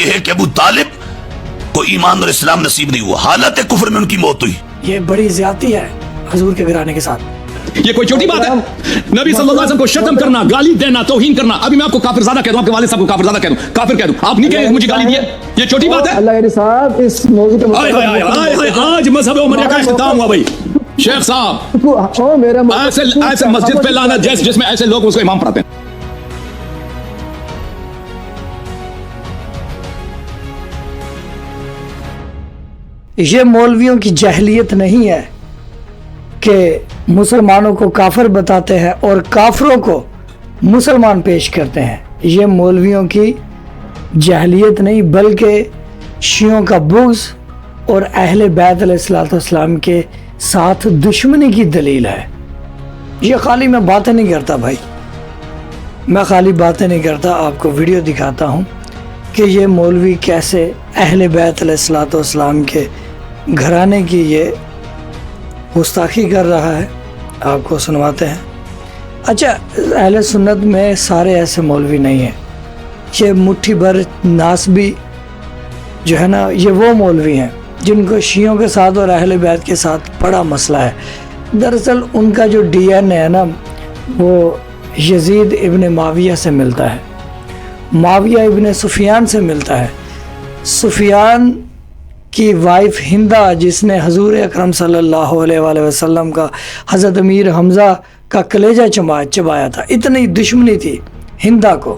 یہ ہے کہ ابو طالب کو ایمان اور اسلام نصیب نہیں ہوا، حالت کفر میں ان کی موت ہوئی۔ یہ بڑی زیادتی ہے حضور کے گھرانے کے ساتھ۔ یہ کوئی چھوٹی بات ہے؟ نبی صلی اللہ علیہ وسلم کو شتم کرنا، گالی دینا، توہین کرنا۔ ابھی میں آپ کو کافر زادہ کہہ دوں، آپ کے والد صاحب کو کافر زادہ کہہ دوں، کافر کہہ دوں، آپ نہیں کہیں مجھے گالی دیا؟ یہ چھوٹی بات ہے؟ اللہ علیہ صاحب اس موضوع کے آج مذہب عمریہ کا اختتام ہوا بھائی۔ شیخ صاحب ایسے مسجد پہ لانا جس میں ایسے لوگ اس کو امام پڑھاتے ہیں۔ یہ مولویوں کی جہلیت نہیں ہے کہ مسلمانوں کو کافر بتاتے ہیں اور کافروں کو مسلمان پیش کرتے ہیں۔ یہ مولویوں کی جہلیت نہیں بلکہ شیعوں کا بغض اور اہل بیت علیہ الصلوۃ والسلام کے ساتھ دشمنی کی دلیل ہے۔ یہ خالی میں باتیں نہیں کرتا بھائی، میں خالی باتیں نہیں کرتا، آپ کو ویڈیو دکھاتا ہوں کہ یہ مولوی کیسے اہل بیت علیہ الصلوۃ والسلام کے گھرانے کی یہ گستاخی کر رہا ہے، آپ کو سنواتے ہیں۔ اچھا، اہل سنت میں سارے ایسے مولوی نہیں ہیں، یہ مٹھی بھر ناسبی جو ہے نا، یہ وہ مولوی ہیں جن کو شیعوں کے ساتھ اور اہل بیت کے ساتھ بڑا مسئلہ ہے۔ دراصل ان کا جو ڈی این ہے نا، وہ یزید ابن معاویہ سے ملتا ہے، معاویہ ابن سفیان سے ملتا ہے۔ سفیان کی وائف ہندہ، جس نے حضور اکرم صلی اللہ علیہ وآلہ وسلم کا حضرت امیر حمزہ کا کلیجہ چبایا تھا، اتنی دشمنی تھی ہندہ کو۔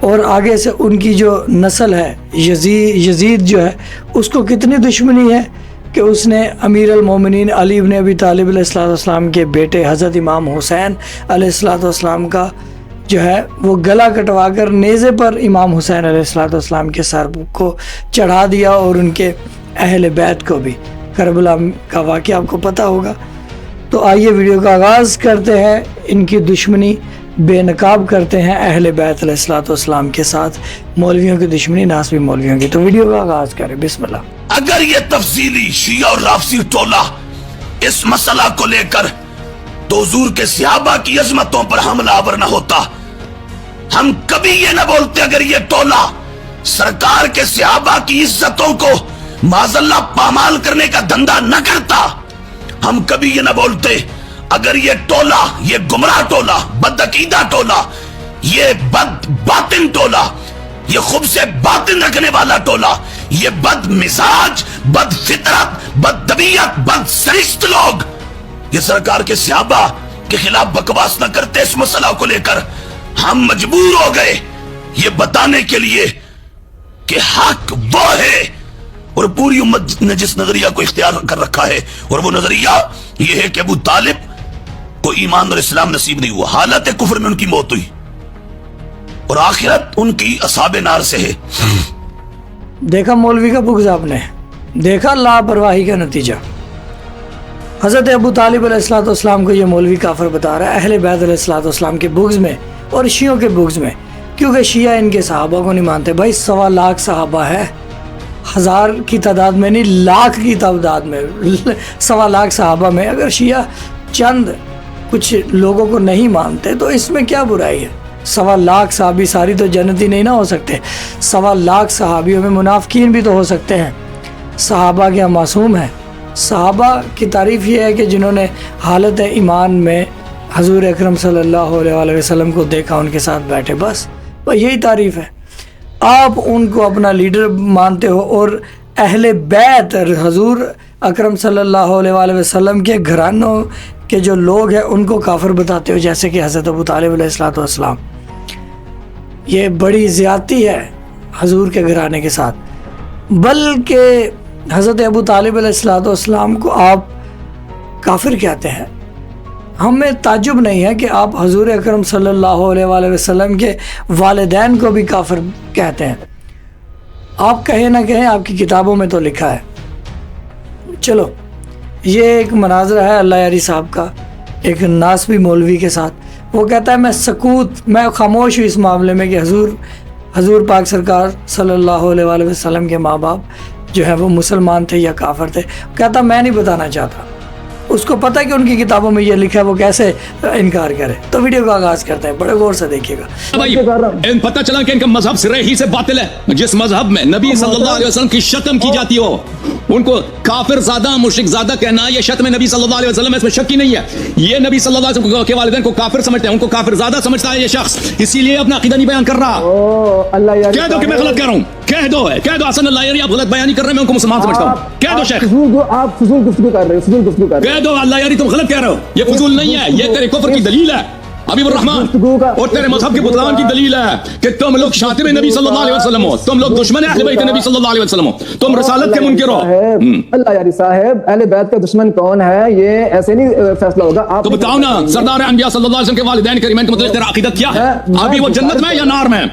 اور آگے سے ان کی جو نسل ہے یزید جو ہے، اس کو کتنی دشمنی ہے کہ اس نے امیر المومنین علی بن ابی طالب علیہ السلام کے بیٹے حضرت امام حسین علیہ السلام کا جو ہے وہ گلا کٹوا کر نیزے پر امام حسین علیہ السلام کے سر کو چڑھا دیا، اور ان کے اہل بیت کو بھی۔ کربلا کا واقعہ آپ کو پتہ ہوگا۔ تو آئیے ویڈیو کا آغاز کرتے ہیں۔ ان کی دشمنی بے نقاب کرتے ہیں اہل بیت علیہ السلام کے ساتھ، مولویوں کی دشمنی ناسبی مولویوں کی۔ تو ویڈیو کا آغاز کریں، بسم اللہ۔ اگر یہ تفصیلی شیعہ اور رافضی ٹولہ اس مسئلہ کو لے کر تو حضور کے صحابہ کی عظمتوں پر حملہ آور نہ ہوتا، ہم کبھی یہ نہ بولتے اگر یہ ٹولہ سرکار کے صحابہ کی عزتوں کو معاذ اللہ پامال کرنے کا دھندا نہ کرتا، ہم کبھی یہ نہ بولتے اگر یہ ٹولہ، یہ گمراہ ٹولہ، بدعقیدہ ٹولہ، یہ بد باطن ٹولہ، یہ خوب سے باطن رکھنے والا ٹولہ، یہ بد مزاج، بد فطرت، بد طبیعت، بد سرشت لوگ یہ سرکار کے صحابہ کے خلاف بکواس نہ کرتے۔ اس مسئلہ کو لے کر ہم مجبور ہو گئے یہ بتانے کے لیے کہ حق وہ ہے، اور پوری امت نے جس نظریہ کو اختیار کر رکھا ہے، اور وہ نظریہ یہ ہے کہ ابو طالب کو ایمان اور اسلام نصیب نہیں ہوا، حالت کفر میں ان کی موت ہوئی، اور آخرت ان کی اصحاب نار سے ہے۔ دیکھا مولوی کا بغض آپ نے، دیکھا لاپرواہی کا نتیجہ۔ حضرت ابو طالب علیہ السلام کو یہ مولوی کافر بتا رہا ہے اہل بیت علیہ السلام کے بغض میں اور شیعوں کے بغض میں، کیونکہ شیعہ ان کے صحابہ کو نہیں مانتے۔ بھائی 1.25 لاکھ صحابہ ہے، 1000 کی تعداد میں نہیں، لاکھ کی تعداد میں، 1.25 لاکھ صحابہ میں اگر شیعہ چند کچھ لوگوں کو نہیں مانتے تو اس میں کیا برائی ہے؟ 1.25 لاکھ صحابی ساری تو جنتی نہیں نہ ہو سکتے، 1.25 لاکھ صحابیوں میں منافقین بھی تو ہو سکتے ہیں۔ صحابہ کیا معصوم ہیں؟ صحابہ کی تعریف یہ ہے کہ جنہوں نے حالت ایمان میں حضور اکرم صلی اللہ علیہ وآلہ وسلم کو دیکھا، ان کے ساتھ بیٹھے، بس یہی تعریف ہے۔ آپ ان کو اپنا لیڈر مانتے ہو، اور اہل بیت حضور اکرم صلی اللہ علیہ وآلہ وسلم کے گھرانوں کے جو لوگ ہیں ان کو کافر بتاتے ہو، جیسے کہ حضرت ابو طالب علیہ السلام۔ یہ بڑی زیادتی ہے حضور کے گھرانے کے ساتھ، بلکہ حضرت ابو طالب علیہ السلام کو آپ کافر کہتے ہیں۔ ہمیں تعجب نہیں ہے کہ آپ حضور اکرم صلی اللہ علیہ وآلہ وسلم کے والدین کو بھی کافر کہتے ہیں۔ آپ کہیں نہ کہیں، آپ کی کتابوں میں تو لکھا ہے۔ چلو، یہ ایک مناظرہ ہے اللہ یاری صاحب کا ایک ناسبی مولوی کے ساتھ۔ وہ کہتا ہے میں خاموش ہوں اس معاملے میں کہ حضور پاک سرکار صلی اللہ علیہ وآلہ وسلم کے ماں باپ جو ہے وہ مسلمان تھے یا کافر تھے۔ کہتا میں نہیں بتانا چاہتا، اس کو پتہ ہے کہ ان کی کتابوں میں یہ لکھا ہے، وہ کیسے انکار کرے. تو ویڈیو کا آغاز کرتے ہیں، بڑے غور سے دیکھیے گا. بھائی پتہ چلا کہ ان کا مذہب سرے ہی سے باطل ہے. جس مذہب میں نبی صلی اللہ علیہ وسلم کی شتم کی جاتی ہو ان کو کافر زادہ مشرک زادہ کہنا، یہ شتم نبی صلی اللہ علیہ وسلم ہے، اس میں شک ہی نہیں ہے. یہ نبی صلی اللہ علیہ وسلم کے والدین کو کافر سمجھتے ہیں، ان کو کافر زادہ سمجھتا ہے یہ شخص، اسی لیے اپنا عقیدہ نہیں بیان کر رہا. اللہ یاری کہہ دو کہ میں غلط کہہ رہا ہوں، کہہ دو حسن اللہ یاری آپ غلط بیان نہیں کر رہے، میں ان کو مسلمان سمجھتا ہوں. کہہ دو شیخ، آپ فضول گفتگو کر رہے ہیں. کہہ دو اللہ یاری تم غلط کہہ رہے ہو، یہ فضول نہیں ہے، یہ تیرے کفر کی دلیل ہے حبیب الرحمن، اور تیرے مذہب کے بطلان کی دلیل ہے کہ تم لوگ شاتم نبی صلی اللہ علیہ وسلم ہو، تم لوگ دشمن اہل بیت نبی صلی اللہ علیہ وسلم ہو، تم رسالت کے منکر ہو. اللہ یاری صاحب، اہل بیت کا دشمن کون ہے یہ ایسے نہیں فیصلہ ہوگا. آپ تو بتاؤ نا، سردار انبیاء صلی اللہ علیہ وسلم کے والدین کریمین کے متعلق تیرا عقیدہ کیا ہے؟ ابھی وہ جنت میں یا نار میں؟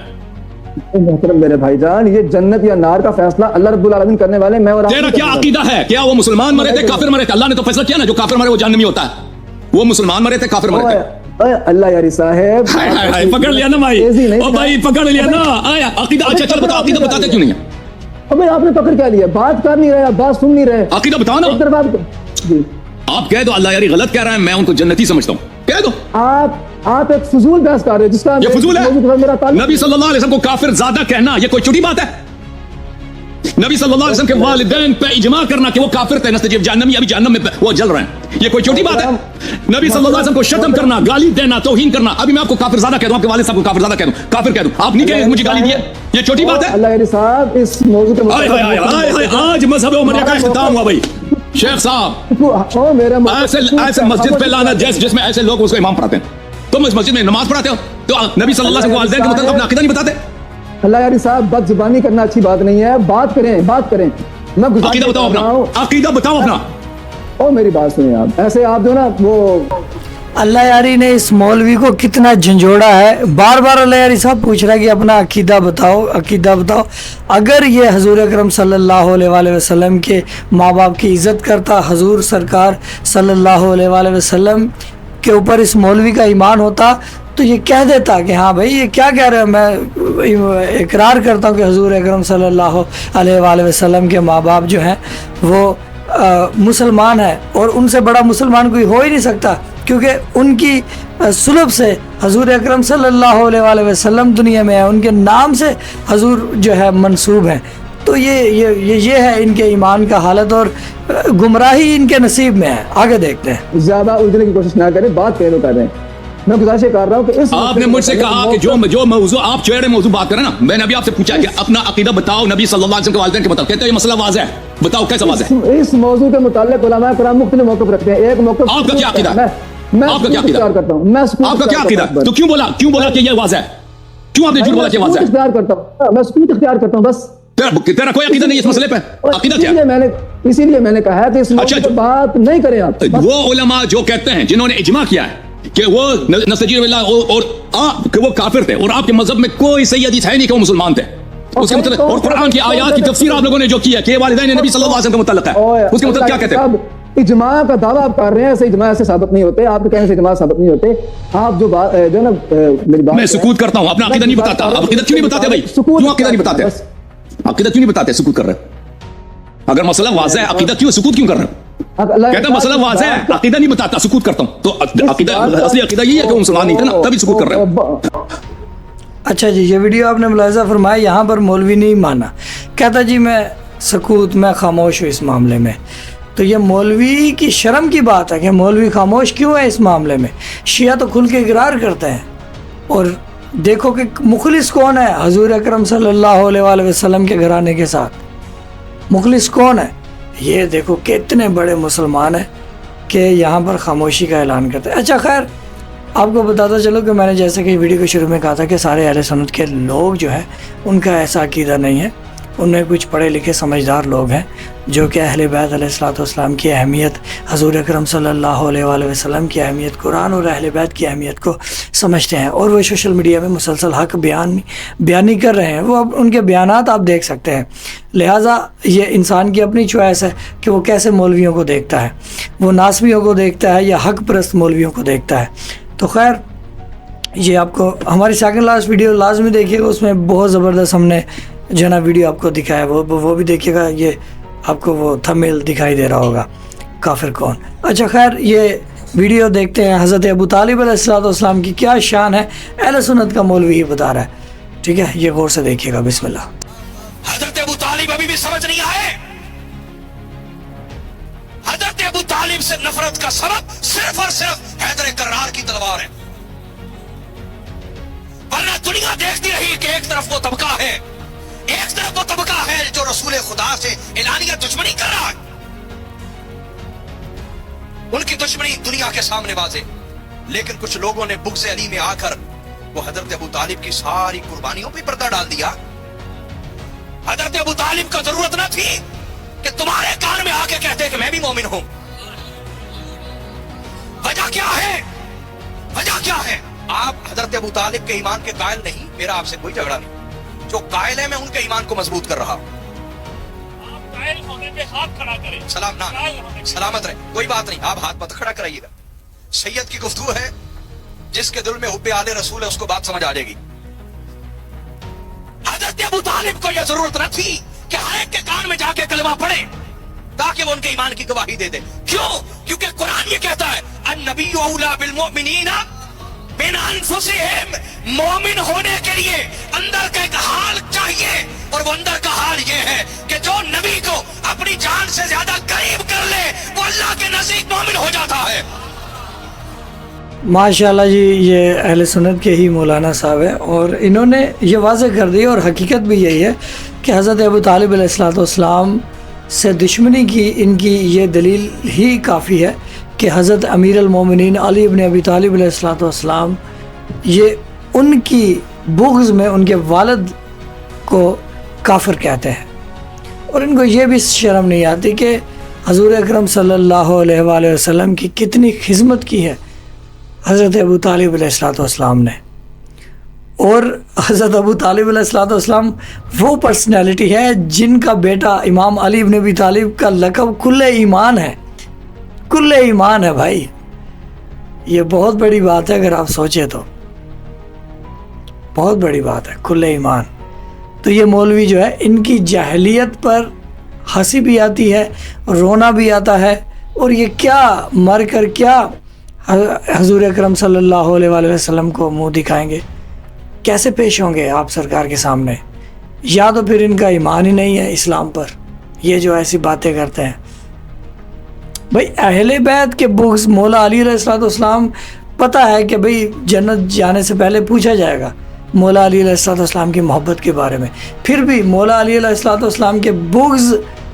محترم میرے بھائی جان، یہ جنت یا نار کا فیصلہ اللہ رب العالمین کرنے والے میں اور آپ. تیرا کیا عقیدہ ہے؟ کیا وہ مسلمان مرے تھے کافر مرے تھے؟ اللہ نے تو فیصلہ کیا نا جو کافر مرے وہ جہنمی ہوتا ہے. وہ مسلمان مرے تھے کافر مرے تھے. اللہ یاری صاحب پکڑ لیا نا بھائی، او بھائی پکڑ لیا نا. آیا عقیدہ، اچھا چل بتاؤ عقیدہ بتاتے کیوں نہیں ہے؟ ابھی آپ نے پکڑ کیا لیا؟ بات کر نہیں رہے، آپ بات سن نہیں رہے. عقیدہ بتاؤ نا. ایک طرف آپ کہہ دو اللہ یاری غلط کہہ رہا ہے، میں ان کو جنتی سمجھتا ہوں. کہہ دو. آپ ایک فضول بحث کر رہے ہیں جس کا یہ فضول ہے. نبی صلی اللہ علیہ وسلم کو کافر زادہ کہنا یہ کوئی چھوٹی بات ہے؟ نبی صلی اللہ علیہ وسلم کے والدین پہ اجماع کرنا کہ وہ کافر تھے، نستجیب جہنمی، ابھی جہنم میں وہ جل رہے ہیں، یہ کوئی چھوٹی بات ہے؟ نبی صلی اللہ علیہ وسلم کو شتم کرنا، گالی دینا، توہین کرنا، ابھی میں آپ کو کافر زادہ کہہ دوں، آپ کے والد صاحب کو کافر زادہ کہہ دوں، کافر کہہ دوں، آپ نہیں کہیں مجھے گالی دیے، یہ چھوٹی بات ہے؟ اللہ یاری صاحب اس موضوع کے آج مذہب عمریہ کا اختتام ہوا بھائی. شیخ صاحب ایسے مسجد پہ لانا جس میں ایسے لوگ اس کو امام پڑھاتے ہیں، تم اس مسجد میں نماز پڑھاتے ہو تو نبی صلی اللہ علیہ وسلم کے والدین کے متعلق اپنا عقیدہ نہیں بتاتے. اللہ یاری صاحب بد زبانی کرنا اچھی بات نہیں ہے. بات کریں. میں عقیدہ بتاؤ اپنا، عقیدہ بتاؤ اپنا. او میری بات سنیں آپ، ایسے آپ جو نا وہ اللہ یاری نے اس مولوی کو کتنا جھنجھوڑا ہے. بار بار اللہ یاری صاحب پوچھ رہا ہے کہ اپنا عقیدہ بتاؤ، عقیدہ بتاؤ. اگر یہ حضور اکرم صلی اللہ علیہ وآلہ وسلم کے ماں باپ کی عزت کرتا، حضور سرکار صلی اللہ علیہ وآلہ وسلم کے اوپر اس مولوی کا ایمان ہوتا تو یہ کہہ دیتا کہ ہاں بھائی یہ کیا کہہ رہے ہیں، میں اقرار کرتا ہوں کہ حضور اکرم صلی اللہ علیہ وآلہ وسلم کے ماں باپ جو ہیں وہ مسلمان ہیں، اور ان سے بڑا مسلمان کوئی ہو ہی نہیں سکتا، کیونکہ ان کی سلب سے حضور اکرم صلی اللہ علیہ وآلہ وسلم دنیا میں ہے، ان کے نام سے حضور جو ہے منسوب ہیں. تو یہ ہے ان کے ایمان کا حالت، اور گمراہی ان کے نصیب میں ہے. آگے دیکھتے ہیں. زیادہ الجھنے کی کوشش نہ کریں، بات کہہ رہے ہیں. میں گزارش کر رہا ہوں کہ آپ نے مجھ سے کہا کہ جو موضوع آپ چھیڑے موضوع بات کریں نا، میں نے ابھی آپ سے پوچھا کہ اپنا عقیدہ بتاؤ نبی صلی اللہ علیہ وسلم کے والدین کے متعلق. کہتے ہیں یہ مسئلہ واضح ہے، بتاؤ کیسا واضح ہے؟ اس موضوع کے متعلق علماء کرام مختلف موقف رکھتے ہیں. ایک موقف آپ کا کیا عقیدہ ہے؟ میں آپ کا کیا عقیدہ کرتا ہوں. آپ کا کیا عقیدہ ہے؟ تو کیوں بولا کہ یہ واضح ہے؟ کیوں آپ نے جھوٹ بولا کہ واضح ہے؟ اختیار کرتا ہوں، میں سکوت اختیار کرتا ہوں بس. تیرا کوئی عقیدہ نہیں اس مسئلے پہ؟ عقیدہ کیا؟ اسی لیے میں نے کہا کہ اس موضوع پر بات نہیں کریں آپ. وہ علماء جو کہتے ہیں جنہوں نے اجماع کیا ہے کہ وہ نستجیب اللہ اور کہ وہ کافر تھے، اور آپ کے مذہب میں کوئی صحیح حدیث ہے نہیں کہ وہ مسلمان تھے، اس کے مطلب، اور قرآن کی آیات کی تفسیر آپ لوگوں نے جو کی ہے کہ والدین نبی صلی اللہ علیہ وسلم کے متعلق ہے، اس کے مطلب کیا کہتے ہیں؟ اجماع کا دعویٰ آپ کر رہے ہیں، ایسے اجماع ایسے ثابت نہیں ہوتے، آپ کے کہنے سے اجماع ثابت نہیں ہوتے. آپ جو بات جو نا میری بات، میں سکوت کرتا ہوں، اپنا عقیدہ نہیں بتاتا. آپ عقیدہ کیوں نہیں بتاتے بھائی؟ کیوں عقیدہ نہیں بتاتے؟ عقیدہ کیوں نہیں بتاتے؟ سکوت کر رہے ہیں. اگر مسئلہ واضح ہے عقیدہ کیوں سکوت کیوں کر رہے ہیں؟ کہتا مسئلہ واضح ہے عقیدہ نہیں بتاتا، سکوت کرتا ہوں. تو عقیدہ اصلی عقیدہ یہی ہے کہ وہ مسلمان نہیں تھے نا، تبھی سکوت کر رہے ہیں. اچھا جی، یہ ویڈیو آپ نے ملاحظہ فرمایا، یہاں پر مولوی نہیں مانا، کہتا جی میں سکوت، میں خاموش ہوں اس معاملے میں. تو یہ مولوی کی شرم کی بات ہے کہ مولوی خاموش کیوں ہے اس معاملے میں. شیعہ تو کھل کے اقرار کرتے ہیں، اور دیکھو کہ مخلص کون ہے حضور اکرم صلی اللہ علیہ وآلہ وسلم کے گھرانے کے ساتھ. مخلص کون ہے؟ یہ دیکھو کتنے بڑے مسلمان ہیں کہ یہاں پر خاموشی کا اعلان کرتے ہیں. اچھا خیر، آپ کو بتاتا چلو کہ میں نے جیسے کہ ویڈیو کے شروع میں کہا تھا کہ سارے اہل سنت کے لوگ جو ہے ان کا ایسا عقیدہ نہیں ہے. ان میں کچھ پڑھے لکھے سمجھدار لوگ ہیں جو کہ اہل بیت علیہ الصلوۃ والسلام کی اہمیت، حضور اکرم صلی اللہ علیہ وآلہ وسلم کی اہمیت، قرآن اور اہل بیت کی اہمیت کو سمجھتے ہیں، اور وہ سوشل میڈیا میں مسلسل حق بیانی کر رہے ہیں. وہ اب ان کے بیانات آپ دیکھ سکتے ہیں. لہٰذا یہ انسان کی اپنی چوائس ہے کہ وہ کیسے مولویوں کو دیکھتا ہے، وہ ناسبیوں کو دیکھتا ہے یا حق پرست مولویوں کو دیکھتا ہے. تو خیر، یہ آپ کو ہماری سیکنڈ لاسٹ ویڈیو لازمی دیکھیے گا، اس میں بہت زبردست ہم نے جو ہے نا ویڈیو آپ کو دکھایا، وہ بھی دیکھیے گا. یہ آپ کو وہ تھمبنیل دکھائی دے رہا ہوگا. کافر کون. اچھا خیر یہ ویڈیو دیکھتے ہیں. حضرت ابو طالب علیہ السلام کی کیا شان ہے اہل سنت کا مولوی ہی بتا رہا ہے. ٹھیک ہے یہ غور سے دیکھیے گا. بسم اللہ. حضرت ابو طالب ابھی بھی سمجھ نہیں آئے. حضرت ابو طالب سے نفرت کا سبب صرف اور صرف حیدر کرار کی تلوار ہے. ورنہ دنیا دیکھتی رہی کہ ایک طرف وہ طبقہ ہے، ایک طرف وہ طبقہ ہے جو رسول خدا سے اعلانیہ دشمنی کر رہا ہے. ان کی دشمنی دنیا کے سامنے واضح. لیکن کچھ لوگوں نے بغض علی میں آ کر وہ حضرت ابو طالب کی ساری قربانیوں پہ پردہ ڈال دیا. حضرت ابو طالب کو ضرورت نہ تھی کہ تمہارے کان میں آ کے کہتے کہ میں بھی مومن ہوں. وجہ کیا ہے؟ وجہ کیا ہے؟ آپ حضرت ابو طالب کے ایمان کے قائل نہیں. میرا آپ سے کوئی جھگڑا نہیں. جو قائل ہے میں ان کے ایمان کو مضبوط کر رہا ہوں. آپ قائل ہونے پہ ہاتھ کھڑا کریں. سلام نہ سلامت رہے. کوئی بات نہیں آپ ہاتھ مت کھڑا کرائیے گا. سید کی گفتگو ہے. جس کے دل میں حب آل رسول ہے اس کو بات سمجھ آ جائے گی. حضرت ابو طالب کو یہ ضرورت نہ تھی کہ ہر ایک کے کان میں جا کے کلمہ پڑھے تاکہ وہ ان کے ایمان کی گواہی دے دے. کیوں؟ کیونکہ قرآن یہ کہتا ہے النبی اولی بالمؤمنین من انفسہم. مومن ہونے کے لیے اندر کا ایک حال چاہیے اور وہ اندر کا حال یہ ہے کہ جو نبی کو اپنی جان سے زیادہ قریب کر لے وہ اللہ کے نزدیک مومن ہو جاتا ہے. ماشاءاللہ جی یہ اہل سنت کے ہی مولانا صاحب ہیں اور انہوں نے یہ واضح کر دی اور حقیقت بھی یہی ہے کہ حضرت ابو طالب علیہ السلام سے دشمنی کی ان کی یہ دلیل ہی کافی ہے کہ حضرت امیر المومنین علی ابن ابی طالب علیہ السلام یہ ان کی بغض میں ان کے والد کو کافر کہتے ہیں. اور ان کو یہ بھی شرم نہیں آتی کہ حضور اکرم صلی اللہ علیہ وآلہ وسلم کی کتنی خدمت کی ہے حضرت ابو طالب علیہ السلام نے. اور حضرت ابو طالب علیہ السلام وہ پرسنالٹی ہے جن کا بیٹا امام علی ابن ابی طالب کا لقب کل ایمان ہے. کل ایمان ہے بھائی. یہ بہت بڑی بات ہے اگر آپ سوچیں تو بہت بڑی بات ہے کل ایمان. تو یہ مولوی جو ہے ان کی جاہلیت پر ہنسی بھی آتی ہے رونا بھی آتا ہے. اور یہ کیا مر کر کیا حضور اکرم صلی اللہ علیہ وآلہ وسلم کو منہ دکھائیں گے؟ کیسے پیش ہوں گے آپ سرکار کے سامنے؟ یا تو پھر ان کا ایمان ہی نہیں ہے اسلام پر یہ جو ایسی باتیں کرتے ہیں. بھائی اہل بیت کے بغض مولا علی علیہ السلام پتہ ہے کہ بھئی جنت جانے سے پہلے پوچھا جائے گا مولا علی علیہ السلام کی محبت کے بارے میں. پھر بھی مولا علی علیہ السلام کے بغض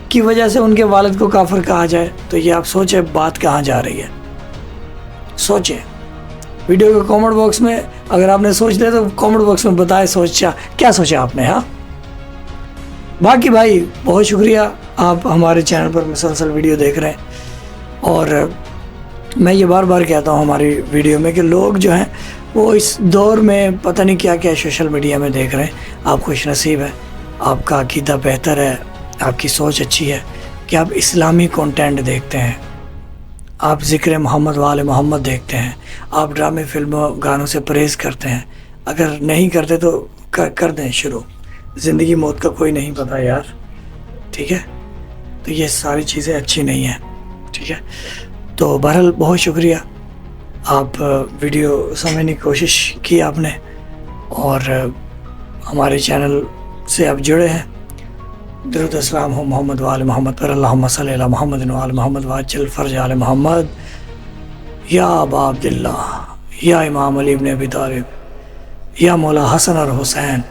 کی وجہ سے ان کے والد کو کافر کہا جائے تو یہ آپ سوچیں بات کہاں جا رہی ہے. سوچیں. ویڈیو کے کامنٹ باکس میں اگر آپ نے سوچ لیا تو کامنٹ باکس میں بتائے کیا سوچا آپ نے. ہاں باقی بھائی بہت شکریہ آپ ہمارے چینل پر مسلسل ویڈیو دیکھ رہے ہیں. اور میں یہ بار بار کہتا ہوں ہماری ویڈیو میں کہ لوگ جو ہیں وہ اس دور میں پتہ نہیں کیا کیا سوشل میڈیا میں دیکھ رہے ہیں. آپ خوش نصیب ہیں. آپ کا عقیدہ بہتر ہے. آپ کی سوچ اچھی ہے کہ آپ اسلامی کنٹینٹ دیکھتے ہیں. آپ ذکر محمد وآل محمد دیکھتے ہیں. آپ ڈرامے فلموں گانوں سے پرہیز کرتے ہیں. اگر نہیں کرتے تو کر دیں شروع. زندگی موت کا کوئی نہیں پتہ یار. ٹھیک ہے تو یہ ساری چیزیں اچھی نہیں ہیں. ٹھیک ہے تو بہرحال بہت شکریہ. آپ ویڈیو سمجھنے کی کوشش کی آپ نے اور ہمارے چینل سے آپ جڑے ہیں. درود السلام ہو محمد وآل محمد پر. اللہم صلی علی محمد وآل محمد وعجل فرج آل محمد. یا ابا عبداللہ یا امام علی ابن ابی طالب یا مولا حسن اور حسین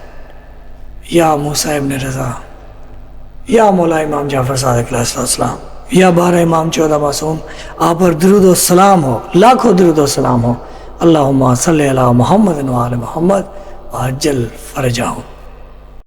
یا موسیٰ ابن رضا یا مولا امام جعفر صادق علیہ السلام یا 12 امام 14 معصوم. آپ پر درود و سلام ہو. لاکھوں درود و سلام ہو. اللہم صلی علی محمد وآل محمد وعجل فرجہم.